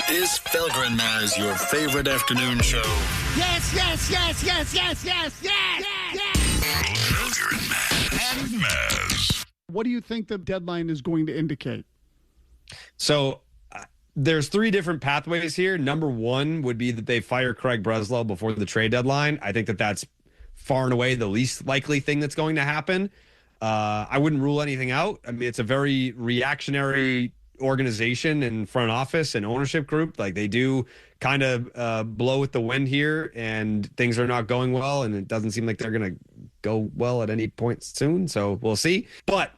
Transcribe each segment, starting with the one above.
Is Felger and Mazz your favorite afternoon show? Yes, yes, yes, yes, yes, yes, yes, yes. Felger and Mazz. What do you think the deadline is going to indicate? So there's three different pathways here. Number one would be that they fire Craig Breslow before the trade deadline. I think that that's far and away the least likely thing that's going to happen. I wouldn't rule anything out. I mean, it's a very reactionary organization and front office and ownership group. Like, they do kind of blow with the wind here, and things are not going well, and it doesn't seem like they're going to go well at any point soon. So we'll see. But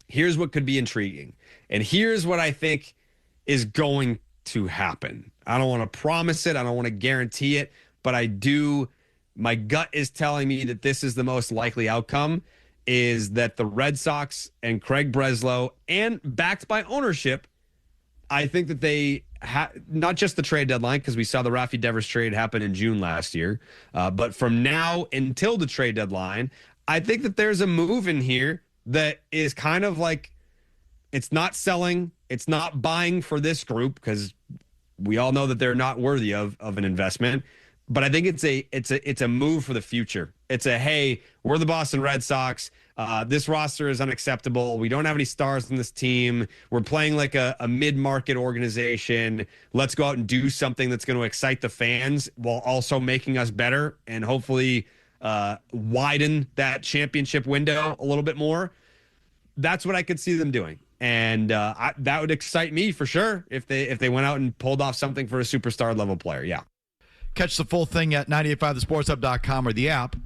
here's what could be intriguing. And here's what I think is going to happen. I don't want to promise it. I don't want to guarantee it, but I do. My gut is telling me that this is the most likely outcome, is that the Red Sox and Craig Breslow, and backed by ownership, I think that they not just the trade deadline, because we saw the Rafi Devers trade happen in June last year, but from now until the trade deadline, I think that there's a move in here that is kind of like, it's not selling, it's not buying for this group, because we all know that they're not worthy of an investment. But I think it's a move for the future. It's a, hey, we're the Boston Red Sox. This roster is unacceptable. We don't have any stars in this team. We're playing like a mid-market organization. Let's go out and do something that's going to excite the fans while also making us better and hopefully widen that championship window a little bit more. That's what I could see them doing. And that would excite me for sure if they went out and pulled off something for a superstar level player. Yeah. Catch the full thing at 985thesportshub.com or the app.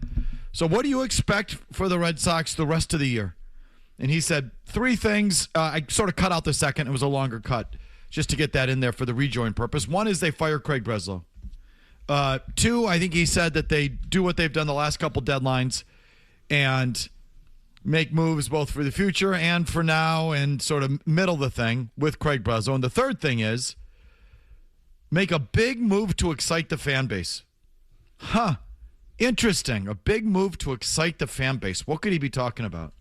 So what do you expect for the Red Sox the rest of the year? And he said three things. I sort of cut out the second. It was a longer cut just to get that in there for the rejoin purpose. One is they fire Craig Breslow. Two, I think he said that they do what they've done the last couple deadlines and make moves both for the future and for now and sort of middle the thing with Craig Breslow. And the third thing is make a big move to excite the fan base. Huh. Interesting. A big move to excite the fan base. What could he be talking about?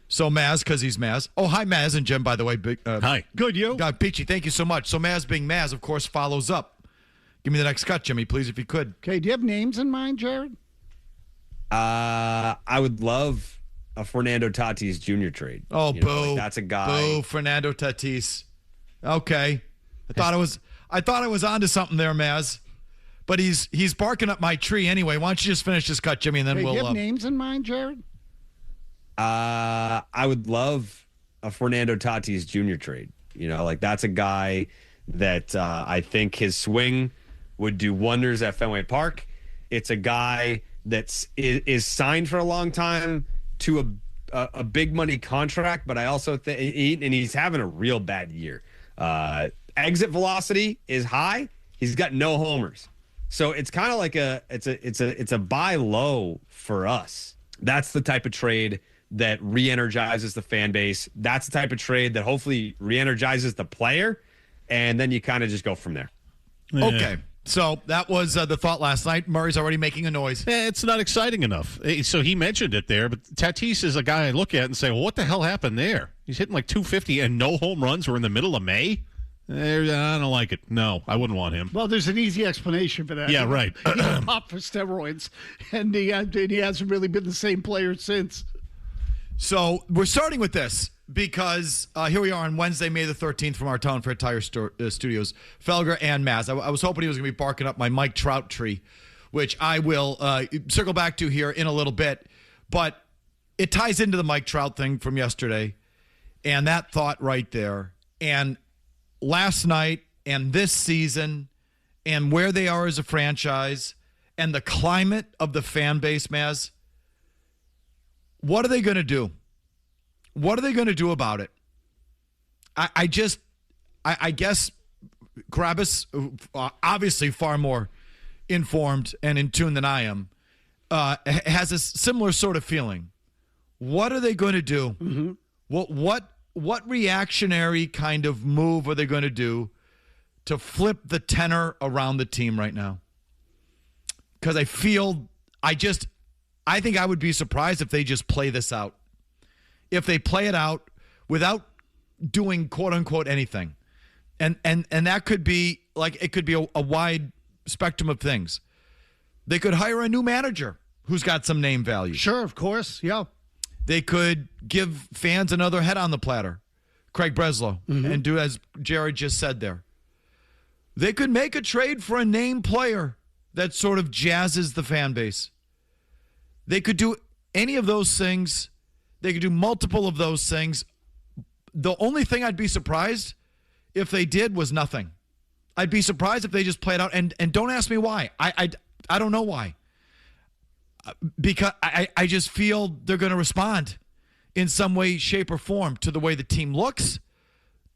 So Mazz, because he's Mazz. Oh, hi, Mazz and Jim, by the way. Hi. Good, you? Peachy, thank you so much. So Mazz being Mazz, of course, follows up. Give me the next cut, Jimmy, please, if you could. Okay, do you have names in mind, Jared? I would love a Fernando Tatis Jr. trade. Oh, boo. That's a guy. Boo, Fernando Tatis. Okay. I thought I was onto something there, Mazz. But he's barking up my tree anyway. Why don't you just finish this cut, Jimmy, and then we'll... Do you have names in mind, Jared? I would love a Fernando Tatis Jr. trade. That's a guy that I think his swing would do wonders at Fenway Park. It's a guy that is signed for a long time to a big money contract, but I also think he's having a real bad year. Exit velocity is high. He's got no homers. So it's kind of like it's a buy low for us. That's the type of trade that re-energizes the fan base. That's the type of trade that hopefully re-energizes the player, and then you kind of just go from there. Yeah. Okay. So that was the thought last night. Murray's already making a noise. It's not exciting enough. So he mentioned it there, but Tatis is a guy I look at and say, well, what the hell happened there? He's hitting like 250 and no home runs. We're in the middle of May. I don't like it. No, I wouldn't want him. Well, there's an easy explanation for that. Yeah, right. He got popped for steroids, and he hasn't really been the same player since. So we're starting with this because here we are on Wednesday, May the 13th from our Town Fair Tire Studios. Felger and Mazz. I was hoping he was going to be barking up my Mike Trout tree, which I will circle back to here in a little bit. But it ties into the Mike Trout thing from yesterday and that thought right there. And last night and this season and where they are as a franchise and the climate of the fan base, Mazz, what are they going to do? What are they going to do about it? I guess Carrabis, obviously far more informed and in tune than I am, has a similar sort of feeling. What are they going to do? Mm-hmm. What reactionary kind of move are they going to do to flip the tenor around the team right now? Because I think I would be surprised if they just play this out. If they play it out without doing quote-unquote anything. And that could be it could be a wide spectrum of things. They could hire a new manager who's got some name value. Sure, of course. Yeah. They could give fans another head on the platter, Craig Breslow, and do as Jared just said there. They could make a trade for a name player that sort of jazzes the fan base. They could do any of those things. They could do multiple of those things. The only thing I'd be surprised if they did was nothing. I'd be surprised if they just played out. And don't ask me why. I don't know why. Because I just feel they're going to respond in some way, shape, or form to the way the team looks,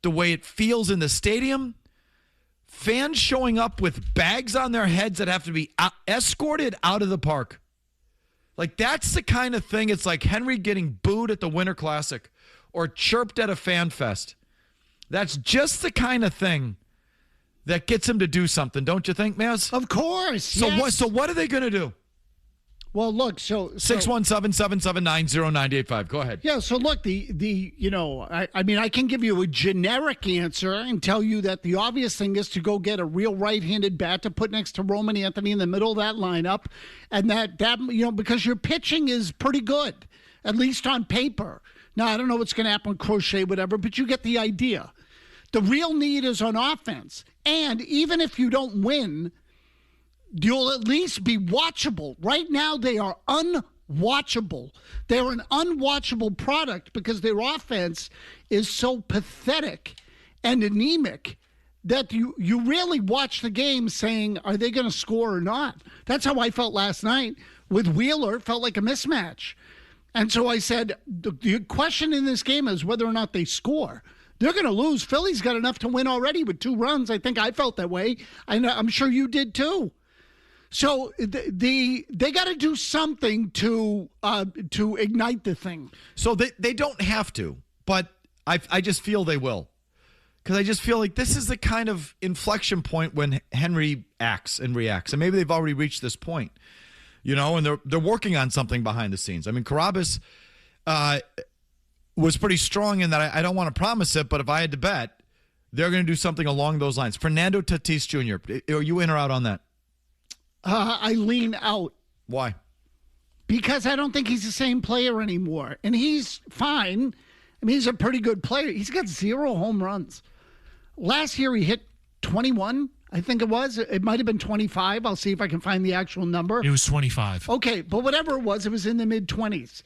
the way it feels in the stadium. Fans showing up with bags on their heads that have to be escorted out of the park. Like, that's the kind of thing. It's like Henry getting booed at the Winter Classic or chirped at a fan fest. That's just the kind of thing that gets him to do something, don't you think, Mazz? Of course. So yes. What are they going to do? Well, look, so 617-779-0985. Go ahead. Yeah, so look, I mean, I can give you a generic answer and tell you that the obvious thing is to go get a real right-handed bat to put next to Roman Anthony in the middle of that lineup, and that because your pitching is pretty good, at least on paper. Now, I don't know what's going to happen with Crochet, whatever, but you get the idea. The real need is on offense, and even if you don't win, you'll at least be watchable. Right now, they are unwatchable. They're an unwatchable product because their offense is so pathetic and anemic that you really watch the game saying, are they going to score or not? That's how I felt last night with Wheeler. It felt like a mismatch. And so I said, the question in this game is whether or not they score. They're going to lose. Philly's got enough to win already with 2 runs. I think I felt that way. I'm sure you did too. So they got to do something to ignite the thing. So they don't have to, but I just feel they will. Because I just feel like this is the kind of inflection point when Henry acts and reacts. And maybe they've already reached this point, and they're working on something behind the scenes. I mean, Carrabis was pretty strong in that I don't want to promise it, but if I had to bet, they're going to do something along those lines. Fernando Tatis Jr., are you in or out on that? I lean out. Why? Because I don't think he's the same player anymore. And he's fine. I mean, he's a pretty good player. He's got 0 home runs. Last year he hit 21, I think it was. It might have been 25. I'll see if I can find the actual number. It was 25. Okay, but whatever it was in the mid-20s.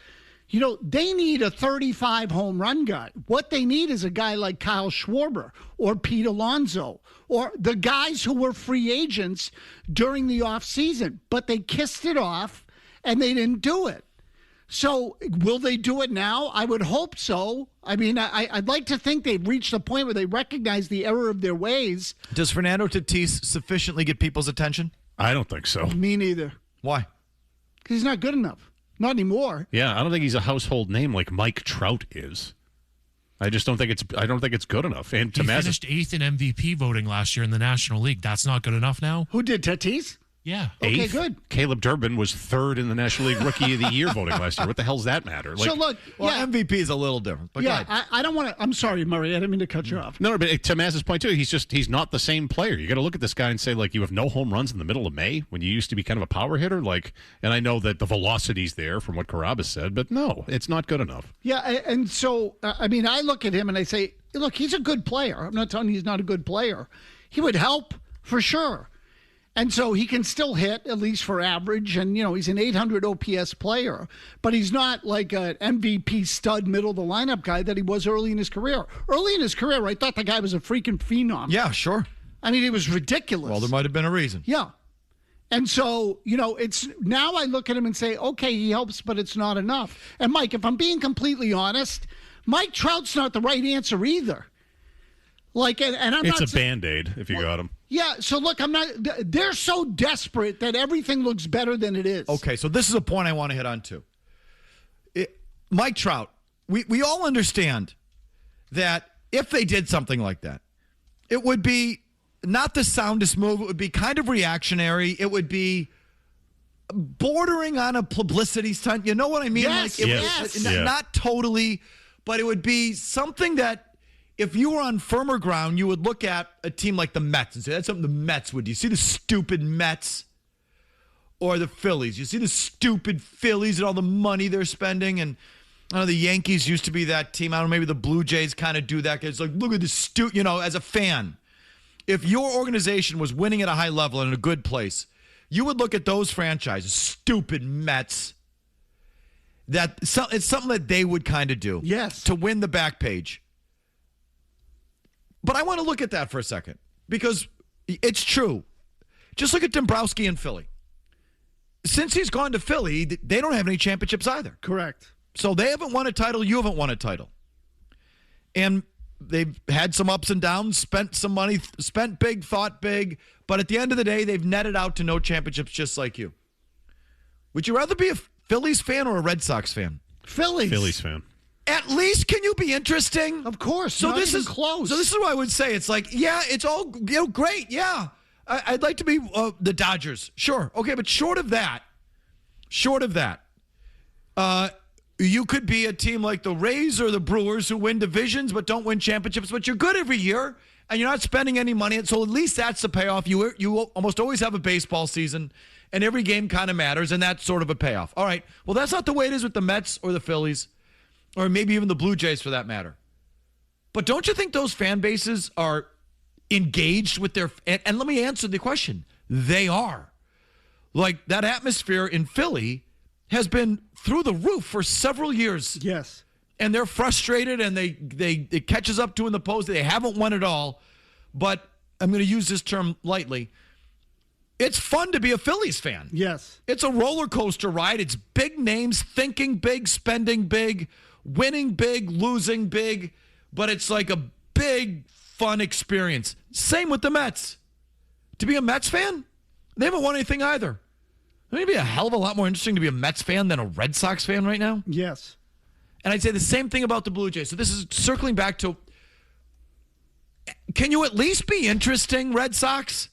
They need a 35 home run guy. What they need is a guy like Kyle Schwarber or Pete Alonso or the guys who were free agents during the offseason. But they kissed it off and they didn't do it. So will they do it now? I would hope so. I mean, I'd like to think they've reached the point where they recognize the error of their ways. Does Fernando Tatis sufficiently get people's attention? I don't think so. Me neither. Why? Because he's not good enough. Not anymore. Yeah, I don't think he's a household name like Mike Trout is. I just don't think it's good enough. And he finished 8th in MVP voting last year in the National League. That's not good enough now. Who did, Tatis? Yeah. Okay, 8th? good. Caleb Durbin was 3rd in the National League Rookie of the Year voting last year. What the hell's that matter? So look, MVP is a little different. But yeah, I don't want to. I'm sorry, Murray. I didn't mean to cut you off. No, but to Mazz's point too, he's not the same player. You got to look at this guy and say, like, you have no home runs in the middle of May when you used to be kind of a power hitter. Like, and I know that the velocity's there from what Carrabis said, but no, it's not good enough. Yeah, and so I mean, I look at him and I say, look, he's a good player. I'm not telling you he's not a good player. He would help for sure. And so he can still hit, at least for average. And, he's an 800 OPS player. But he's not like an MVP stud middle of the lineup guy that he was early in his career. Early in his career, I thought the guy was a freaking phenom. Yeah, sure. I mean, he was ridiculous. Well, there might have been a reason. Yeah. And so, it's now I look at him and say, okay, he helps, but it's not enough. And, Mike, if I'm being completely honest, Mike Trout's not the right answer either. Like, and I'm it's not a Band-Aid if you got him. Yeah, so look, they're so desperate that everything looks better than it is. Okay, so this is a point I want to hit on too. Mike Trout, we all understand that if they did something like that, it would be not the soundest move. It would be kind of reactionary. It would be bordering on a publicity stunt. You know what I mean? Yes, like yes. Not totally, but it would be something that if you were on firmer ground, you would look at a team like the Mets and say, that's something the Mets would do. You see the stupid Mets or the Phillies. You see the stupid Phillies and all the money they're spending. And I know the Yankees used to be that team. I don't know, maybe the Blue Jays kind of do that. It's like, look at this, as a fan. If your organization was winning at a high level and in a good place, you would look at those franchises, stupid Mets. It's something that they would kind of do. Yes. To win the back page. But I want to look at that for a second because it's true. Just look at Dombrowski in Philly. Since he's gone to Philly, they don't have any championships either. Correct. So they haven't won a title. You haven't won a title. And they've had some ups and downs, spent some money, spent big, thought big. But at the end of the day, they've netted out to no championships just like you. Would you rather be a Phillies fan or a Red Sox fan? Phillies fan. At least can you be interesting? Of course. So this is close. So this is what I would say. It's like, yeah, it's all great. Yeah, I'd like to be the Dodgers. Sure, okay, but short of that, you could be a team like the Rays or the Brewers who win divisions but don't win championships. But you're good every year and you're not spending any money. So at least that's the payoff. You almost always have a baseball season, and every game kind of matters, and that's sort of a payoff. All right. Well, that's not the way it is with the Mets or the Phillies. Or maybe even the Blue Jays for that matter. But don't you think those fan bases are engaged with their... And let me answer the question. They are. Like, that atmosphere in Philly has been through the roof for several years. Yes. And they're frustrated, and it catches up to in the post. They haven't won it all. But I'm going to use this term lightly. It's fun to be a Phillies fan. Yes. It's a roller coaster ride. It's big names, thinking big, spending big, winning big, losing big, but it's like a big, fun experience. Same with the Mets. To be a Mets fan, they haven't won anything either. It'd be a hell of a lot more interesting to be a Mets fan than a Red Sox fan right now. Yes. And I'd say the same thing about the Blue Jays. So this is circling back to, can you at least be interesting, Red Sox?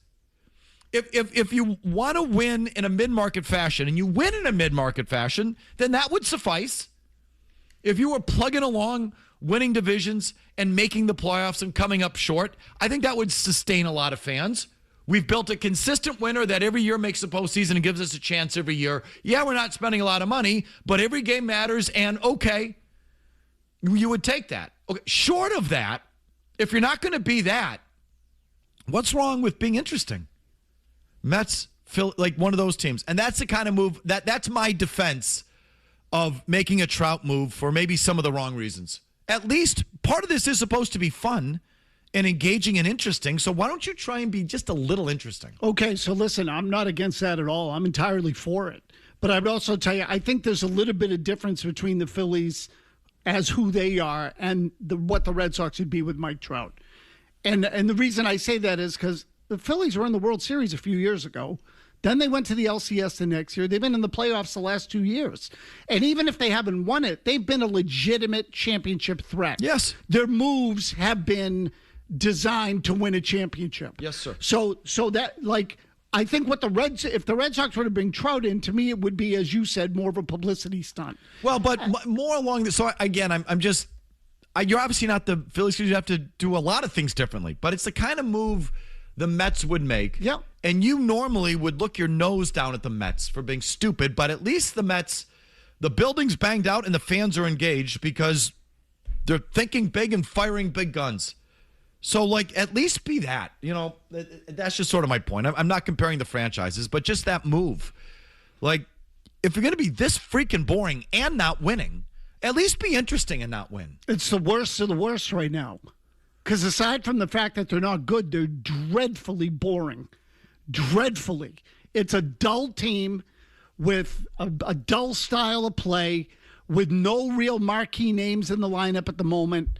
If you want to win in a mid-market fashion, and you win in a mid-market fashion, then that would suffice. If you were plugging along, winning divisions, and making the playoffs and coming up short, I think that would sustain a lot of fans. We've built a consistent winner that every year makes the postseason and gives us a chance every year. Yeah, we're not spending a lot of money, but every game matters, and okay, you would take that. Okay, short of that, if you're not going to be that, what's wrong with being interesting? Mets, like one of those teams. And that's the kind of move, that's my defense of making a Trout move for maybe some of the wrong reasons. At least part of this is supposed to be fun and engaging and interesting. So why don't you try and be just a little interesting? Okay, so listen, I'm not against that at all. I'm entirely for it. But I would also tell you, I think there's a little bit of difference between the Phillies as who they are and what the Red Sox would be with Mike Trout. And the reason I say that is because the Phillies were in the World Series a few years ago. Then they went to the LCS the next year. They've been in the playoffs the last 2 years. And even if they haven't won it, they've been a legitimate championship threat. Yes. Their moves have been designed to win a championship. Yes, sir. So that, like, I think if the Red Sox were to bring Trout in, to me it would be, as you said, more of a publicity stunt. Well, but more along this. So again, you're obviously not the Phillies because you have to do a lot of things differently. But it's the kind of move the Mets would make. Yeah. And you normally would look your nose down at the Mets for being stupid, but at least the Mets, the building's banged out and the fans are engaged because they're thinking big and firing big guns. So, like, at least be that. You know, that's just sort of my point. I'm not comparing the franchises, but just that move. Like, if you're going to be this freaking boring and not winning, at least be interesting and not win. It's the worst of the worst right now. Because aside from the fact that they're not good, they're dreadfully boring. Dreadfully. It's a dull team with a dull style of play, with no real marquee names in the lineup at the moment.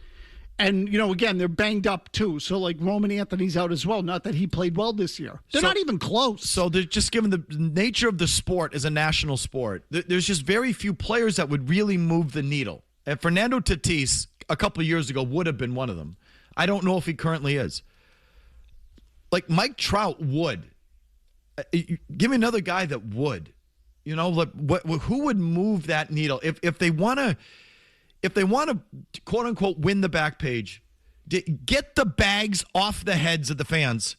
And, you know, again, they're banged up too. So, like, Roman Anthony's out as well. Not that he played well this year. They're not even close. So, they're just given the nature of the sport as a national sport, there's just very few players that would really move the needle. And Fernando Tatis, a couple of years ago, would have been one of them. I don't know if he currently is. Like, Mike Trout would. Give me another guy that would. You know, who would move that needle? If they want to quote unquote win the back page, Get the bags off the heads of the fans.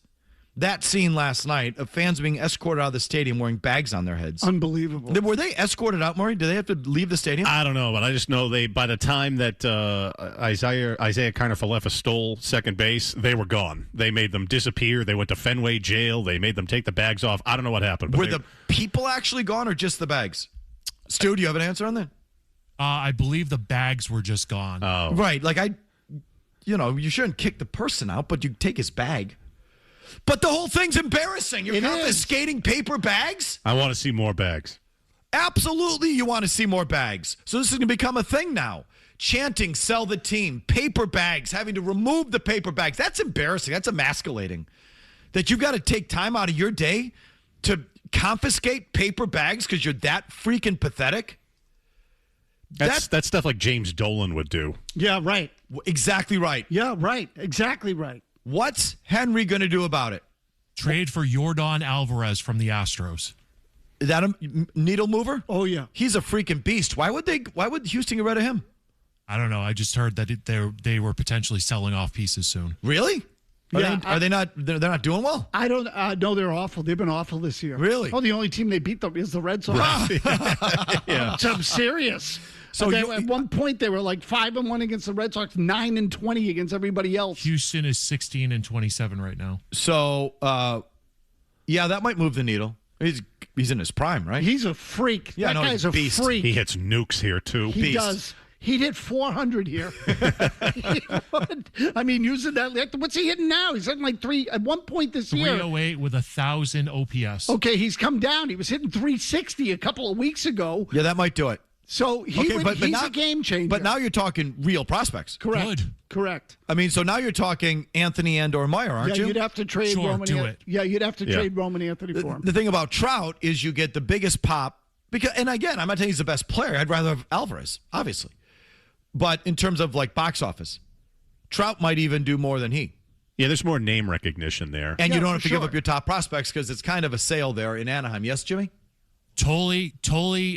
That scene last night of fans being escorted out of the stadium wearing bags on their heads. Unbelievable. Were they escorted out, Maury? Did they have to leave the stadium? I don't know, but I just know by the time that Isaiah Carnafalefa stole second base, they were gone. They made them disappear. They went to Fenway Jail. They made them take the bags off. I don't know what happened. But were the people actually gone or just the bags? Stu, do you have an answer on that? I believe the bags were just gone. Oh. Right. You shouldn't kick the person out, but you take his bag. But the whole thing's embarrassing. You're confiscating paper bags? I want to see more bags. Absolutely, you want to see more bags. So this is going to become a thing now. Chanting, sell the team, paper bags, having to remove the paper bags. That's embarrassing. That's emasculating. That you've got to take time out of your day to confiscate paper bags because you're that freaking pathetic. That's stuff like James Dolan would do. Yeah, right. Exactly right. Yeah, right. Exactly right. What's Henry going to do about it? Trade for Yordan Alvarez from the Astros. Is that a needle mover? Oh, yeah. He's a freaking beast. Why would Houston get rid of him? I don't know. I just heard that they were potentially selling off pieces soon. Really? Are they not? They're not doing well. I don't know. They're awful. They've been awful this year. Really? Oh, the only team they beat them is the Red Sox. Yeah. So I'm serious. So at one point they were like 5-1 against the Red Sox, 9-20 against everybody else. Houston is 16-27 right now. So, that might move the needle. He's in his prime, right? He's a freak. Yeah, that guy's a beast. freak. He hits nukes here too. He does. He hit 400 here. I mean, using that. What's he hitting now? He's hitting like at one point this year. 308 with 1,000 OPS. Okay, he's come down. He was hitting 360 a couple of weeks ago. Yeah, that might do it. So he's a game changer. But now you're talking real prospects. Correct. Good. Correct. I mean, so now you're talking Anthony and/or Meyer, aren't you? Yeah, you'd have to trade Roman. Yeah, you'd have to trade Roman Anthony for him. The thing about Trout is you get the biggest pop because, and again, I'm not saying he's the best player. I'd rather have Alvarez, obviously. But in terms of like box office, Trout might even do more than he. Yeah, there's more name recognition there. And you don't have to give up your top prospects because it's kind of a sale there in Anaheim. Yes, Jimmy? Tolley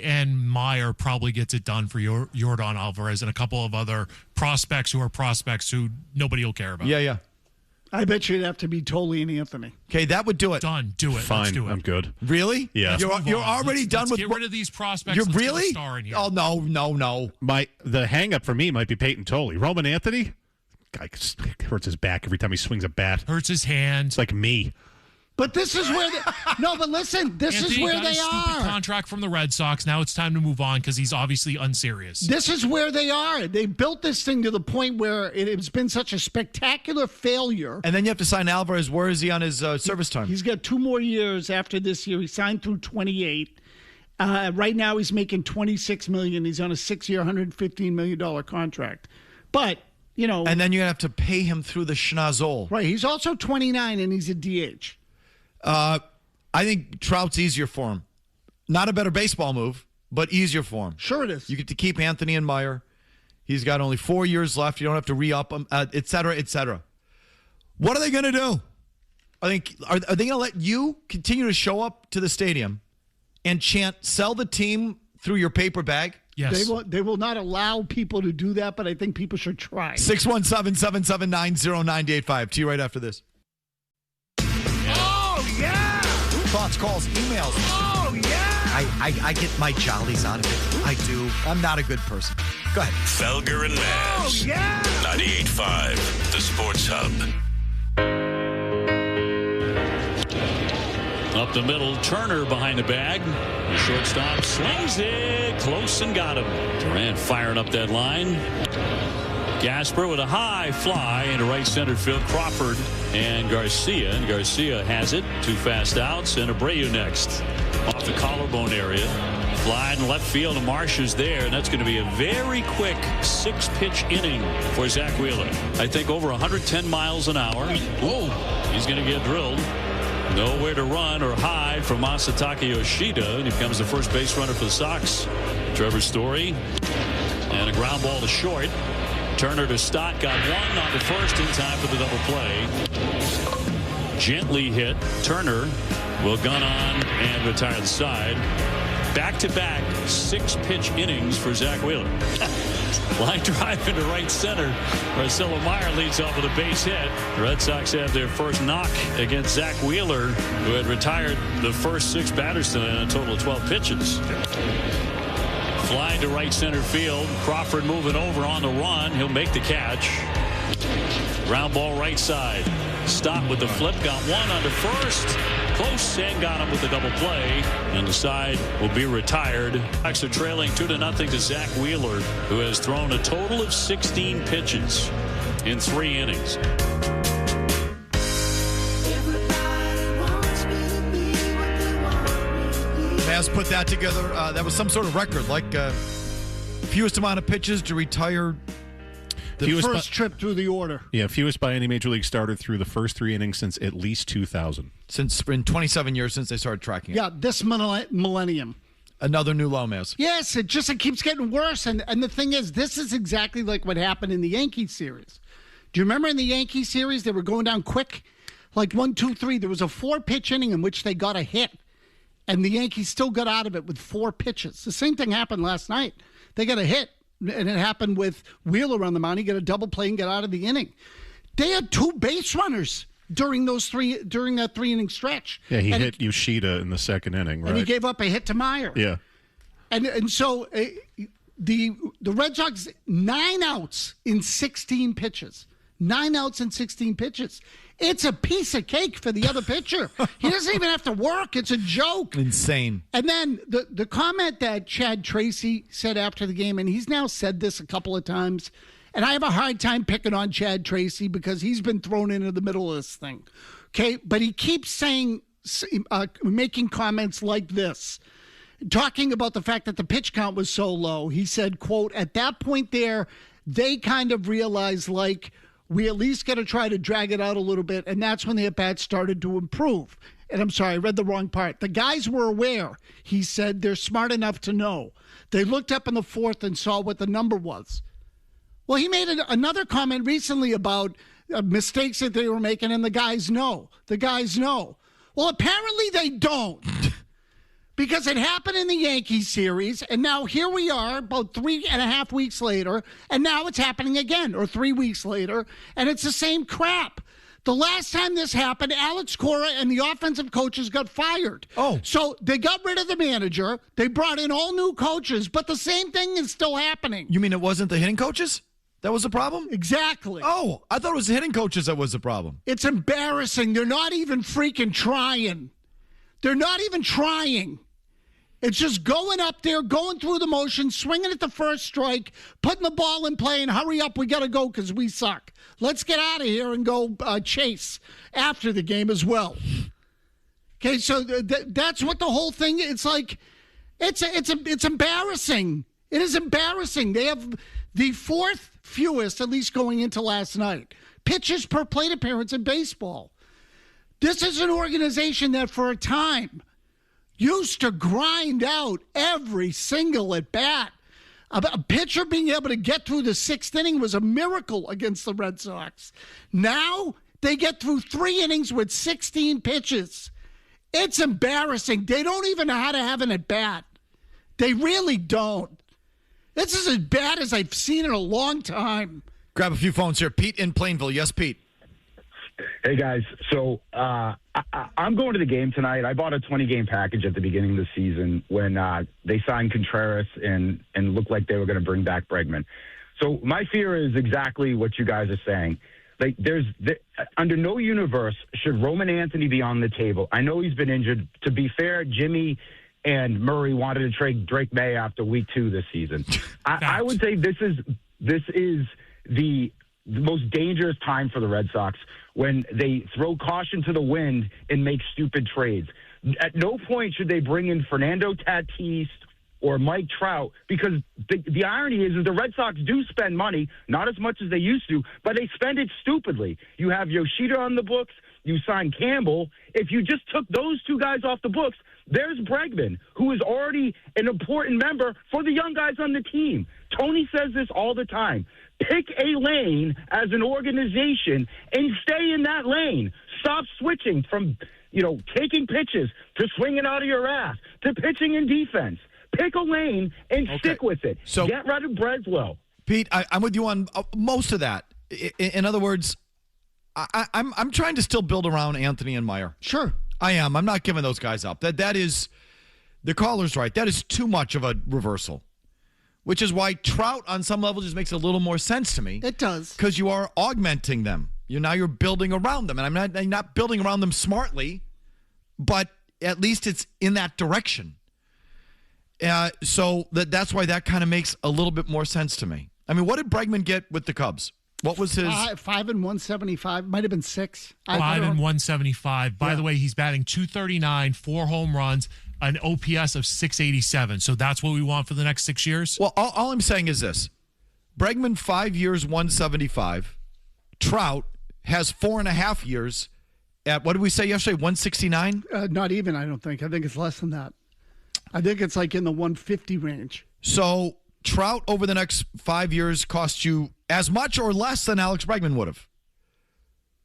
and Meyer probably gets it done for Yordan Alvarez and a couple of other prospects who nobody will care about. Yeah. I bet you it'd have to be Tolley and Anthony. Okay, that would do it. Done. Do it. Fine. Let's do it. I'm good. Really? Yeah. You're already done let's with. Get rid of these prospects. You're Let's really? get a star in here. Oh no. The hang up for me might be Peyton Tolley. Roman Anthony, guy hurts his back every time he swings a bat. Hurts his hand. It's like me. But this is where but listen, this Anthony is where got they a stupid are. Contract from the Red Sox. Now it's time to move on because he's obviously unserious. This is where they are. They built this thing to the point where it's been such a spectacular failure. And then you have to sign Alvarez. Where is he on his service time? He's got 2 more years after this year. He signed through 28. Right now he's making $26 million. He's on a 6-year, $115 million contract. But, and then you have to pay him through the schnozzle. Right. He's also 29 and he's a DH. I think Trout's easier for him. Not a better baseball move, but easier for him. Sure it is. You get to keep Anthony and Meyer. He's got only 4 years left. You don't have to re-up him, et cetera, et cetera. What are they going to do? Are they going to let you continue to show up to the stadium and chant, sell the team through your paper bag? Yes. They will not allow people to do that, but I think people should try. 617-779-0985. To you right after this. Yeah! Thoughts, calls, emails. Oh, yeah! I get my jollies out of it. I do. I'm not a good person. Go ahead. Felger and Mazz. Oh, yeah! 98.5, the Sports Hub. Up the middle, Turner behind the bag. The shortstop slings it close and got him. Durant firing up that line. Gasper with a high fly into right center field. Crawford and Garcia. And Garcia has it. 2 fast outs. And Abreu next. Off the collarbone area. Fly in left field. And Marsh is there. And that's going to be a very quick 6-pitch inning for Zach Wheeler. I think over 110 miles an hour. Whoa. He's going to get drilled. Nowhere to run or hide from Masataka Yoshida. And he becomes the first base runner for the Sox. Trevor Story. And a ground ball to short. Turner to Stott, got one on the first in time for the double play. Gently hit. Turner will gun on and retire the side. Back-to-back 6-pitch innings for Zach Wheeler. Line drive into right center. Marcelo Meyer leads off with a base hit. The Red Sox have their first knock against Zach Wheeler, who had retired the first 6 batters tonight on a total of 12 pitches. Flying to right center field. Crawford moving over on the run. He'll make the catch. Ground ball right side. Stop with the flip. Got one under first. Close and got him with the double play. And the side will be retired. Sox are trailing 2-0 to Zach Wheeler, who has thrown a total of 16 pitches in 3 innings. Mazz put that together. That was some sort of record, like fewest amount of pitches to retire. The first trip through the order. Yeah, fewest by any major league starter through the first 3 innings since at least 2000. Since in 27 years since they started tracking it. Yeah, this millennium. Another new low, Mazz. Yes, it keeps getting worse. And the thing is, this is exactly like what happened in the Yankees series. Do you remember in the Yankees series, they were going down quick? Like 1, 2, 3. There was a 4-pitch inning in which they got a hit. And the Yankees still got out of it with 4 pitches. The same thing happened last night. They got a hit. And it happened with Wheeler on the mound. He got a double play and got out of the inning. They had 2 base runners during that 3-inning stretch. Yeah, he hit Yoshida in the 2nd inning, right? And he gave up a hit to Meyer. Yeah. And so the Red Sox, 9 outs in 16 pitches. 9 outs in 16 pitches. It's a piece of cake for the other pitcher. He doesn't even have to work. It's a joke. Insane. And then the comment that Chad Tracy said after the game, and he's now said this a couple of times, and I have a hard time picking on Chad Tracy because he's been thrown into the middle of this thing. Okay? But he keeps saying, making comments like this, talking about the fact that the pitch count was so low. He said, quote, at that point there, they kind of realized, like, we at least got to try to drag it out a little bit, and that's when the at-bats started to improve. And I'm sorry, I read the wrong part. The guys were aware. He said they're smart enough to know. They looked up in the 4th and saw what the number was. Well, he made another comment recently about mistakes that they were making, and the guys know. The guys know. Well, apparently they don't. Because it happened in the Yankees series, and now here we are about 3.5 weeks later, and now it's happening again, or 3 weeks later, and it's the same crap. The last time this happened, Alex Cora and the offensive coaches got fired. Oh. So they got rid of the manager. They brought in all new coaches, but the same thing is still happening. You mean it wasn't the hitting coaches that was the problem? Exactly. Oh, I thought it was the hitting coaches that was the problem. It's embarrassing. They're not even freaking trying. They're not even trying. It's just going up there, going through the motions, swinging at the first strike, putting the ball in play, and hurry up, we got to go because we suck. Let's get out of here and go chase after the game as well. Okay, so that's what the whole thing, it's like, it's embarrassing. It is embarrassing. They have the 4th fewest, at least going into last night, pitches per plate appearance in baseball. This is an organization that for a time used to grind out every single at-bat. A pitcher being able to get through the 6th inning was a miracle against the Red Sox. Now they get through 3 innings with 16 pitches. It's embarrassing. They don't even know how to have an at-bat. They really don't. This is as bad as I've seen in a long time. Grab a few phones here. Pete in Plainville. Yes, Pete. Hey, guys. So I'm going to the game tonight. I bought a 20-game package at the beginning of the season when they signed Contreras and looked like they were going to bring back Bregman. So my fear is exactly what you guys are saying. Like, under no universe should Roman Anthony be on the table. I know he's been injured. To be fair, Jimmy and Murray wanted to trade Drake May after week 2 this season. I would say this is the most dangerous time for the Red Sox when they throw caution to the wind and make stupid trades. At no point should they bring in Fernando Tatis or Mike Trout, because the irony is the Red Sox do spend money, not as much as they used to, but they spend it stupidly. You have Yoshida on the books. You sign Campbell. If you just took those two guys off the books, there's Bregman, who is already an important member for the young guys on the team. Tony says this all the time. Pick a lane as an organization and stay in that lane. Stop switching from, taking pitches to swinging out of your ass to pitching in defense. Pick a lane and stick with it. So get rid of Breslow. Pete, I'm with you on most of that. In other words, I'm trying to still build around Anthony and Meyer. Sure. I am. I'm not giving those guys up. That is, the caller's right. That is too much of a reversal, which is why Trout on some level just makes a little more sense to me. It does. Because you are augmenting them. You're building around them. And I'm not building around them smartly, but at least it's in that direction. So that's why that kind of makes a little bit more sense to me. I mean, what did Bregman get with the Cubs? What was his 5 and 175? Might have been 6. 5 and 175. By the way, he's batting .239, 4 home runs, an OPS of .687. So that's what we want for the next 6 years. Well, all I'm saying is this: Bregman 5 years, 175. Trout has 4.5 years at, what did we say yesterday? 169. Not even. I don't think. I think it's less than that. I think it's like in the 150 range. So Trout over the next 5 years costs you as much or less than Alex Bregman would have.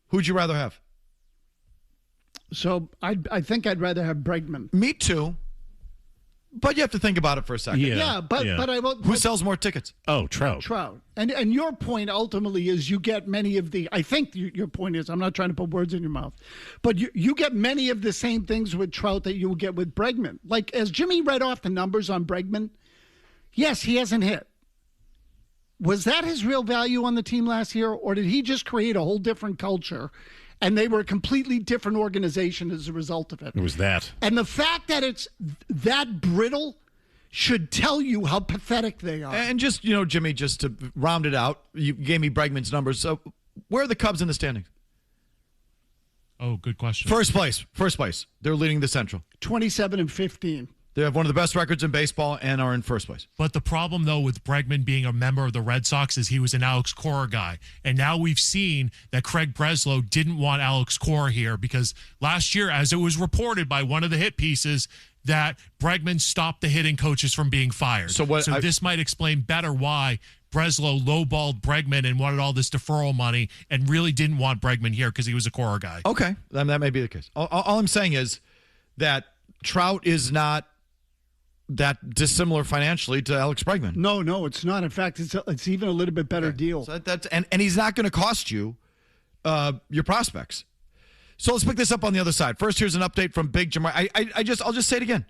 Who'd you rather have? So I think I'd rather have Bregman. Me too. But you have to think about it for a second. But I won't. Who sells more tickets? Oh, Trout. Trout. And your point ultimately is you get many of the. I think your point is, I'm not trying to put words in your mouth, but you get many of the same things with Trout that you will get with Bregman. Like as Jimmy read off the numbers on Bregman, yes, he hasn't hit. Was that his real value on the team last year, or did he just create a whole different culture? And they were a completely different organization as a result of it. It was that. And the fact that it's that brittle should tell you how pathetic they are. And just, Jimmy, just to round it out, you gave me Bregman's numbers. So where are the Cubs in the standings? Oh, good question. First place. They're leading the Central. 27 and 15. They have one of the best records in baseball and are in first place. But the problem, though, with Bregman being a member of the Red Sox is he was an Alex Cora guy. And now we've seen that Craig Breslow didn't want Alex Cora here because last year, as it was reported by one of the hit pieces, that Bregman stopped the hitting coaches from being fired. So this might explain better why Breslow lowballed Bregman and wanted all this deferral money and really didn't want Bregman here because he was a Cora guy. Okay, that may be the case. All I'm saying is that Trout is not that dissimilar financially to Alex Bregman. No, it's not. In fact, it's even a little bit better deal. So and he's not going to cost you your prospects. So let's pick this up on the other side. First, here's an update from Big Jim. I'll just say it again.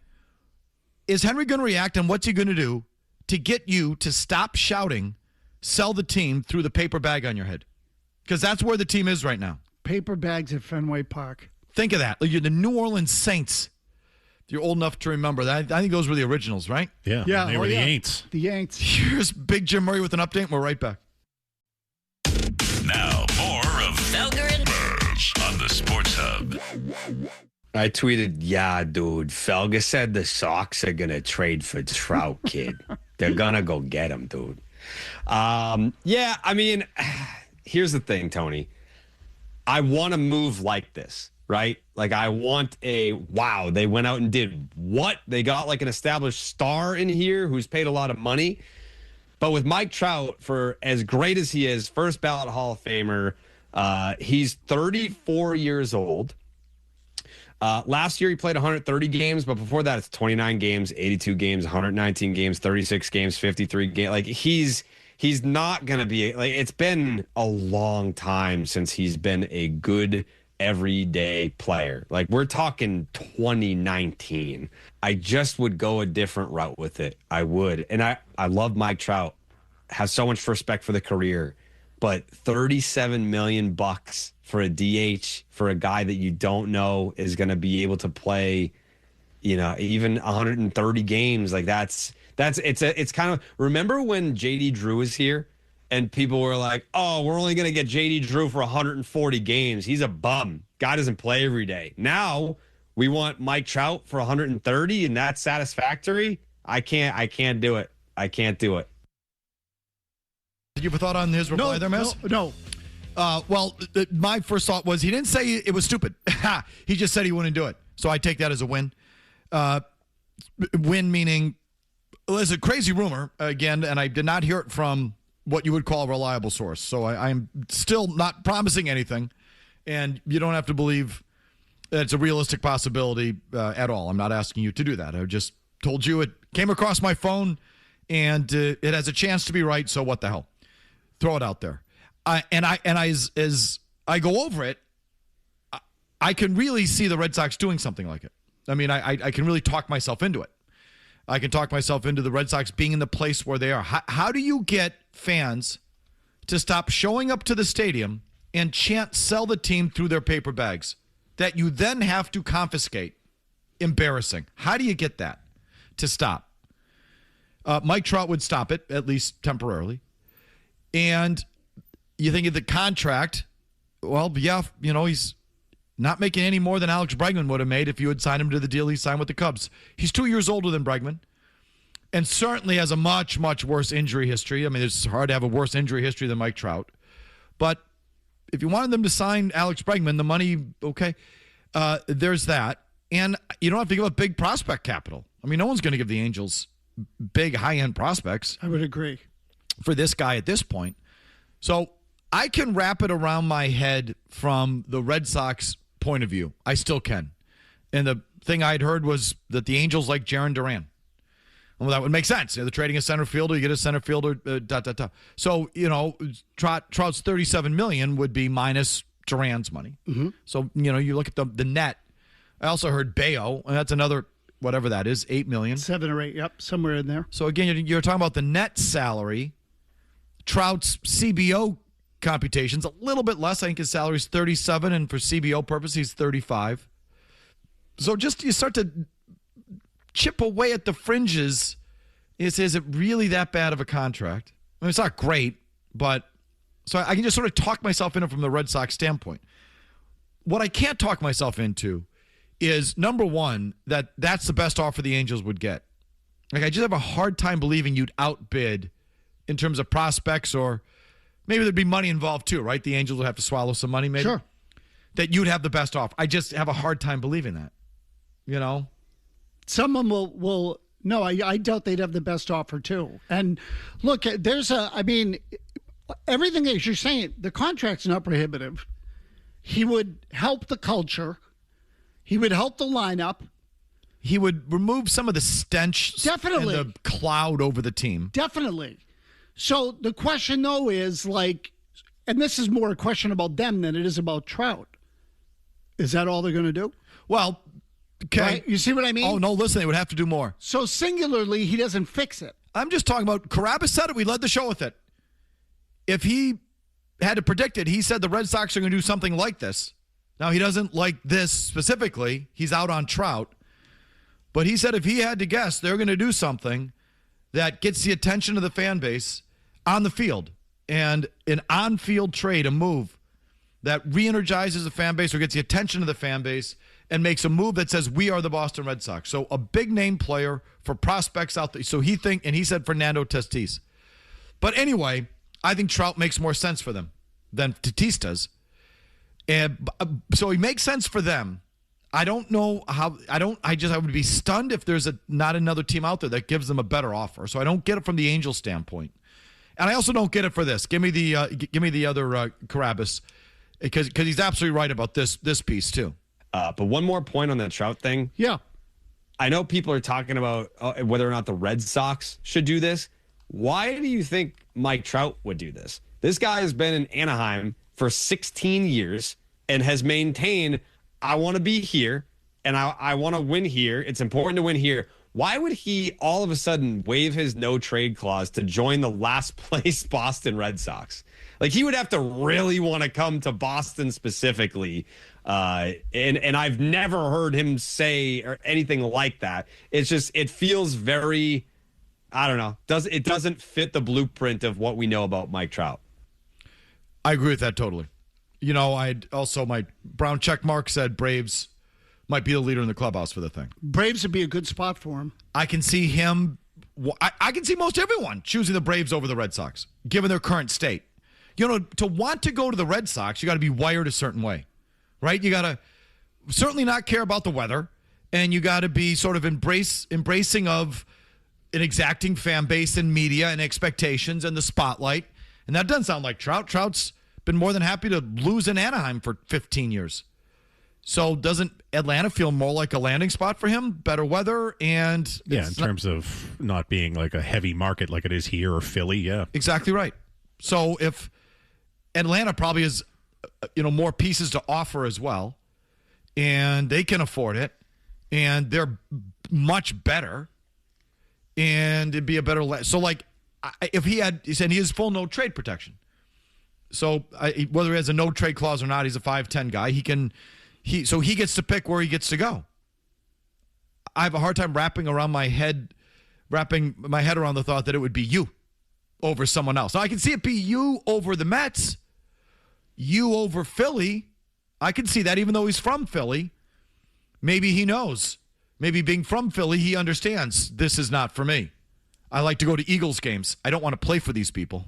Is Henry going to react, and what's he going to do to get you to stop shouting, sell the team through the paper bag on your head? Because that's where the team is right now. Paper bags at Fenway Park. Think of that. You're the New Orleans Saints. If you're old enough to remember that, I think those were the originals, right? Yeah. They were the Aints. The Aints. Here's Big Jim Murray with an update, and we're right back. Now, more of Felger and Mazz on the Sports Hub. I tweeted, yeah, dude, Felger said the Sox are going to trade for Trout, kid. They're going to go get him, dude. Yeah, I mean, here's the thing, Tony. I want to move like this. Right? Like I want wow, they went out and did what? They got like an established star in here who's paid a lot of money. But with Mike Trout, for as great as he is, first ballot Hall of Famer, he's 34 years old. Last year he played 130 games, but before that it's 29 games, 82 games, 119 games, 36 games, 53 games. Like he's not going to be like, it's been a long time since he's been a good everyday player. Like we're talking 2019. I just would go a different route with it. I would. And I love Mike Trout. Has so much respect for the career. But $37 million for a DH for a guy that you don't know is going to be able to play, even 130 games. Like it's kind of, remember when JD Drew was here? And people were like, oh, we're only going to get J.D. Drew for 140 games. He's a bum. Guy doesn't play every day. Now we want Mike Trout for 130, and that's satisfactory. I can't do it. I can't do it. Did you have a thought on his reply there, Mazz? No. My first thought was he didn't say it was stupid. He just said he wouldn't do it. So I take that as a win. Win meaning, there's a crazy rumor, again, and I did not hear it from what you would call a reliable source. So I'm still not promising anything, and you don't have to believe that it's a realistic possibility at all. I'm not asking you to do that. I just told you it came across my phone, and it has a chance to be right, so what the hell? Throw it out there. As I go over it, I can really see the Red Sox doing something like it. I mean, I can really talk myself into it. I can talk myself into the Red Sox being in the place where they are. How do you get fans to stop showing up to the stadium and chant "sell the team" through their paper bags that you then have to confiscate? Embarrassing. How do you get that to stop? Mike Trout would stop it, at least temporarily. And you think of the contract, well, yeah, he's not making any more than Alex Bregman would have made if you had signed him to the deal he signed with the Cubs. He's 2 years older than Bregman and certainly has a much, much worse injury history. I mean, it's hard to have a worse injury history than Mike Trout. But if you wanted them to sign Alex Bregman, the money, okay, there's that. And you don't have to give up big prospect capital. I mean, no one's going to give the Angels big, high-end prospects. I would agree. For this guy at this point. So I can wrap it around my head from the Red Sox point of view. I still can. And the thing I'd heard was that the Angels like Jared Duran. Well, that would make sense. They're trading a center fielder. You get a center fielder. So, Trout's $37 million would be minus Duran's money. Mm-hmm. So, you look at the net. I also heard Bayo, and that's another, whatever that is, $8 million. 7 or 8, yep, somewhere in there. So, again, you're talking about the net salary. Trout's CBO computations a little bit less. I think his salary is 37, and for CBO purposes, he's 35. So you start to chip away at the fringes. Is it really that bad of a contract? I mean, it's not great, but so I can just sort of talk myself into it from the Red Sox standpoint. What I can't talk myself into is, number one, that's the best offer the Angels would get. Like, I just have a hard time believing you'd outbid in terms of prospects, or maybe there'd be money involved too, right? The Angels would have to swallow some money, maybe. Sure. That you'd have the best offer. I just have a hard time believing that. Someone will no, I doubt they'd have the best offer too. And look, everything that you're saying, the contract's not prohibitive. He would help the culture. He would help the lineup. He would remove some of the stench. Definitely. And the cloud over the team. Definitely. So the question, though, is and this is more a question about them than it is about Trout. Is that all they're going to do? Well, okay. Right? You see what I mean? Oh, no, listen, they would have to do more. So singularly, he doesn't fix it. I'm just talking about, Carrabis said it. We led the show with it. If he had to predict it, he said the Red Sox are going to do something like this. Now, he doesn't like this specifically. He's out on Trout. But he said if he had to guess, they're going to do something that gets the attention of the fan base on the field. And an on-field trade, a move that re-energizes the fan base or gets the attention of the fan base and makes a move that says we are the Boston Red Sox. So a big-name player for prospects out there. So he said Fernando Tatis. But anyway, I think Trout makes more sense for them than Tatis does. And so he makes sense for them. I don't know how. I would be stunned if there's not another team out there that gives them a better offer. So I don't get it from the Angels standpoint, and I also don't get it for this. Give me the other Carrabis, because he's absolutely right about this piece too. But one more point on that Trout thing. Yeah, I know people are talking about whether or not the Red Sox should do this. Why do you think Mike Trout would do this? This guy has been in Anaheim for 16 years and has maintained, I want to be here and I want to win here. It's important to win here. Why would he all of a sudden waive his no trade clause to join the last place Boston Red Sox? Like, he would have to really want to come to Boston specifically. And I've never heard him say or anything like that. It's just, it feels very, I don't know. It doesn't fit the blueprint of what we know about Mike Trout. I agree with that totally. My brown check mark said Braves might be the leader in the clubhouse for the thing. Braves would be a good spot for him. I can see him. I can see most everyone choosing the Braves over the Red Sox, given their current state. To want to go to the Red Sox, you got to be wired a certain way, right? You got to certainly not care about the weather, and you got to be sort of embracing of an exacting fan base and media and expectations and the spotlight. And that doesn't sound like Trout. Trout's been more than happy to lose in Anaheim for 15 years. So doesn't Atlanta feel more like a landing spot for him? Better weather and... Yeah, in terms of not being like a heavy market like it is here or Philly, yeah. Exactly right. So if Atlanta probably has, more pieces to offer as well, and they can afford it, and they're much better, and it'd be a better... So, if he said he has full no-trade protection. So whether he has a no-trade clause or not, he's a 5'10" guy. So he gets to pick where he gets to go. I have a hard time wrapping my head around the thought that it would be you over someone else. Now, I can see it be you over the Mets, you over Philly. I can see that, even though he's from Philly. Maybe he knows. Maybe being from Philly, he understands this is not for me. I like to go to Eagles games. I don't want to play for these people.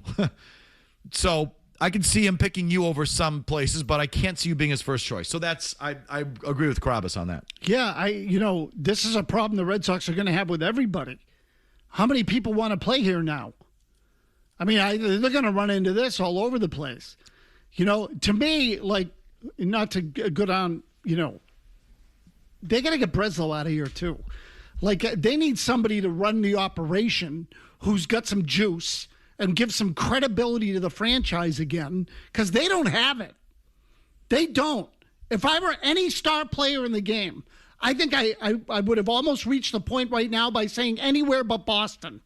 So I can see him picking you over some places, but I can't see you being his first choice. So I agree with Carrabis on that. Yeah, this is a problem the Red Sox are going to have with everybody. How many people want to play here now? I mean, they're going to run into this all over the place. To me, not to go down, they got to get Breslow out of here too. They need somebody to run the operation who's got some juice and give some credibility to the franchise again, because they don't have it. They don't. If I were any star player in the game, I think I would have almost reached the point right now by saying anywhere but Boston.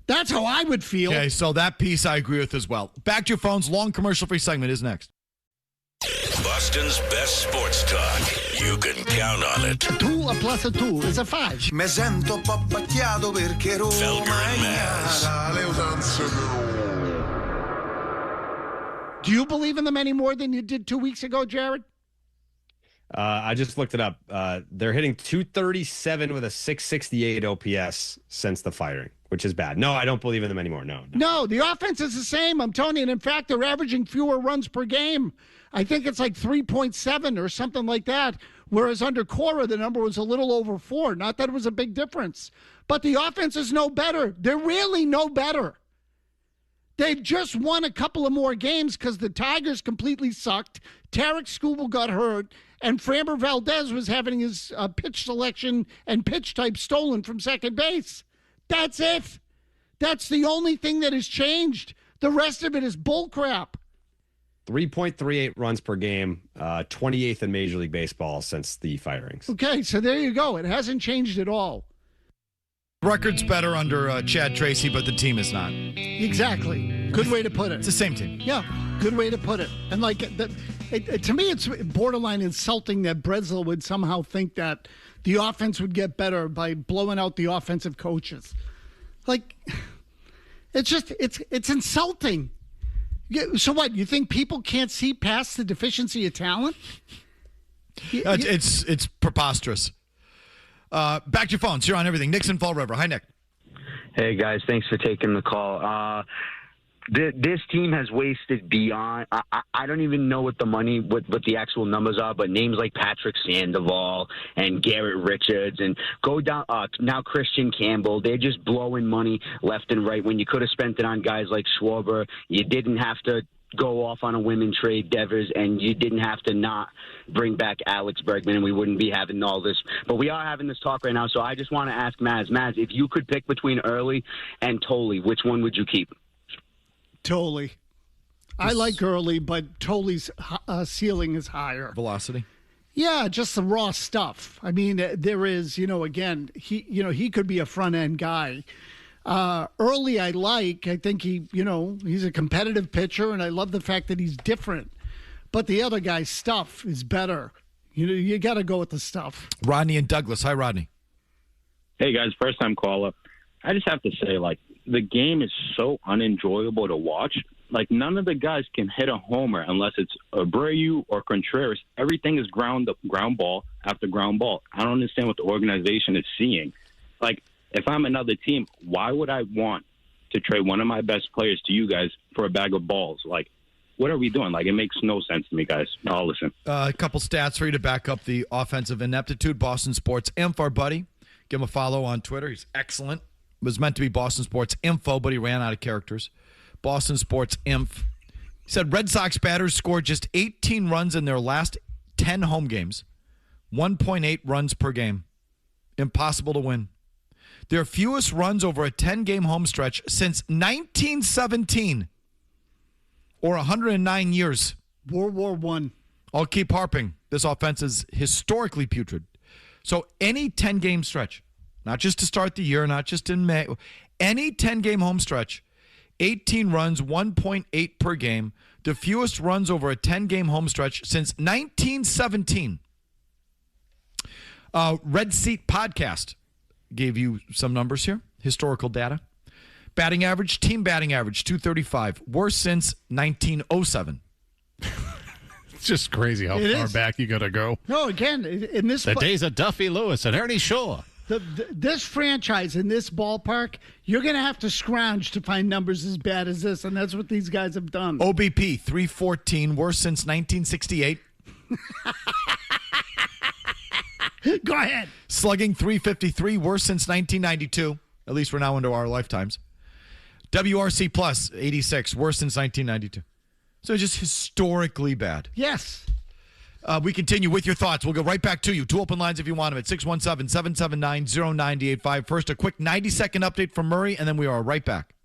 That's how I would feel. Okay, so that piece I agree with as well. Back to your phones. Long commercial-free segment is next. Boston's best sports talk. You can count on it. 2 plus 2 is a 5. Me sento un po' pacchiato perché Roma Felger and Mazz. Do you believe in them any more than you did 2 weeks ago, Jared? I just looked it up. They're hitting 237 with a 668 OPS since the firing, which is bad. No, I don't believe in them anymore. No, the offense is the same. I'm telling you. And in fact, they're averaging fewer runs per game. I think it's like 3.7 or something like that. Whereas under Cora, the number was a little over 4. Not that it was a big difference. But the offense is no better. They're really no better. They've just won a couple of more games because the Tigers completely sucked. Tarek Skubal got hurt. And Framber Valdez was having his pitch selection and pitch type stolen from second base. That's it. That's the only thing that has changed. The rest of it is bullcrap. 3.38 runs per game, 28th in Major League Baseball since the firings. Okay, so there you go. It hasn't changed at all. Record's better under Chad Tracy, but the team is not. Exactly. Good way to put it. It's the same team. Yeah, good way to put it. And to me, it's borderline insulting that Breslow would somehow think that the offense would get better by blowing out the offensive coaches. It's insulting. So what? You think people can't see past the deficiency of talent? It's preposterous. Back to your phones. You're on everything. Nick's in Fall River. Hi, Nick. Hey, guys. Thanks for taking the call. This team has wasted beyond. I don't even know what the actual numbers are, but names like Patrick Sandoval and Garrett Richards and go down now Christian Campbell. They're just blowing money left and right when you could have spent it on guys like Schwarber. You didn't have to go off on a women trade, Devers, and you didn't have to not bring back Alex Bregman, and we wouldn't be having all this. But we are having this talk right now, so I just want to ask Mazz. Mazz, if you could pick between Early and Tolley, which one would you keep? Tolley. I like Early, but Tolley's ceiling is higher. Velocity? Yeah, just the raw stuff. I mean, there is, again, he could be a front-end guy. Early I like. I think he's a competitive pitcher, and I love the fact that he's different. But the other guy's stuff is better. You got to go with the stuff. Rodney and Douglas. Hi, Rodney. Hey, guys. First-time caller. I just have to say, the game is so unenjoyable to watch. None of the guys can hit a homer unless it's Abreu or Contreras. Everything is ground ball after ground ball. I don't understand what the organization is seeing. If I'm another team, why would I want to trade one of my best players to you guys for a bag of balls. Like, what are we doing? Like, it makes no sense to me, guys. I'll listen. A couple stats for you to back up the offensive ineptitude. Boston Sports Info, our buddy. Give him a follow on Twitter. He's excellent. It was meant to be Boston Sports Info, but he ran out of characters. Boston Sports Inf. He said Red Sox batters scored just 18 runs in their last 10 home games. 1.8 runs per game. Impossible to win. Their fewest runs over a 10-game home stretch since 1917. Or 109 years. World War I. I'll keep harping. This offense is historically putrid. So any 10-game stretch, not just to start the year, not just in May, any 10-game home stretch, 18 runs, 1.8 per game, the fewest runs over a 10-game home stretch since 1917. Red Seat Podcast gave you some numbers here, historical data. Batting average, team batting average, 235. Worst since 1907. It's just crazy how far back you got to go. No, again, in this... The days of Duffy Lewis and Ernie Shore. This franchise in this ballpark, you're going to have to scrounge to find numbers as bad as this, and that's what these guys have done. OBP, 314. Worst since 1968. Go ahead. Slugging, 353. Worst since 1992. At least we're now into our lifetimes. WRC plus 86, worse since 1992. So just historically bad. Yes. We continue with your thoughts. We'll go right back to you. 2 open lines if you want them at 617-779-0985. First, a quick 90-second update from Murray, and then we are right back.